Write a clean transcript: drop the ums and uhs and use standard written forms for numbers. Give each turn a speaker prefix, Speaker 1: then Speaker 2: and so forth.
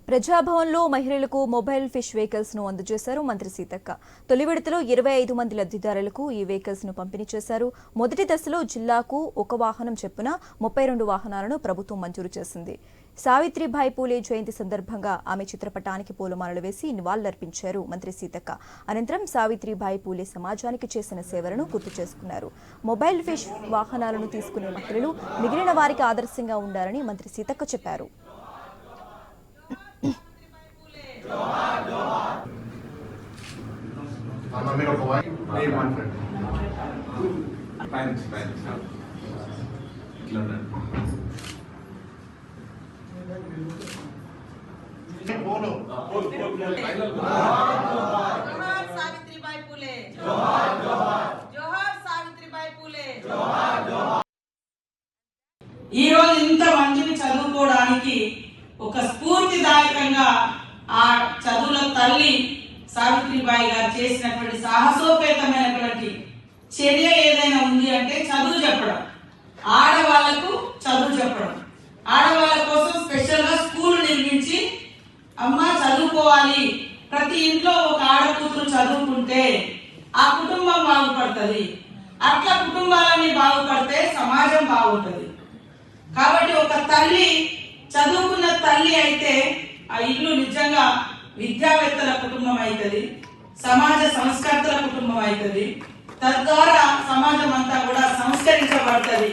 Speaker 1: ప్రజాభవన్లో మహిళలకు mobile fish vehicles ను అందజేశారు మంత్రి సీతక్క. తొలి విడతలో 25 మంది లబ్ధిదారులకు ఈ వెహికల్స్ ను పంపిణీ చేశారు. మొదటి దశలో జిల్లాకు ఒక వాహనం చొప్పున 32 వాహనాలను ప్రభుత్వం మంజూరు చేసింది. సావిత్రిబాయి పూలే జయంతి సందర్భంగా ఆమె చిత్రపటానికి పూలమాలలు వేసి నివాళులర్పించారు మంత్రి సీతక్క. అనంతరం సావిత్రిబాయి పూలే సమాజానికి చేసిన సేవలను గుర్తు చేసుకున్నారు. మొబైల్ ఫిష్ వాహనాలను తీసుకునే మహిళలు మిగిలిన వారికి ఆదర్శంగా ఉండాలని మంత్రి సీతక్క చెప్పారు.
Speaker 2: సావిత్రిబాయి పూలే సావిత్రిబాయి పూలే.
Speaker 3: ఈ రోజు ఇంత మందిని చదువుకోవడానికి ఒక స్ఫూర్తిదాయకంగా ఆ చదువుల తల్లి సావిత్రిబాయి గారు చేసినటువంటి సాహసోపేతమైనటువంటి చర్య ఏదైనా ఉంది అంటే చదువు చెప్పడం, ఆడవాళ్లకు చదువు చెప్పడం. ఆడవాళ్ళ కోసం స్పెషల్ గా స్కూల్ నిర్మించి అమ్మ చదువుకోవాలి, ప్రతి ఇంట్లో ఒక ఆడకూతురు చదువుకుంటే ఆ కుటుంబం బాగుపడుతుంది, అట్లా కుటుంబాలన్నీ బాగుపడితే సమాజం బాగుంటుంది. కాబట్టి ఒక తల్లి చదువుకున్న తల్లి అయితే ఆ ఇల్లు నిజంగా విద్యావేత్తల కుటుంబం అవుతుంది, సమాజ సంస్కర్తల కుటుంబం అవుతుంది. తద్వారా సమాజం అంతా కూడా సంస్కరించబడుతుంది.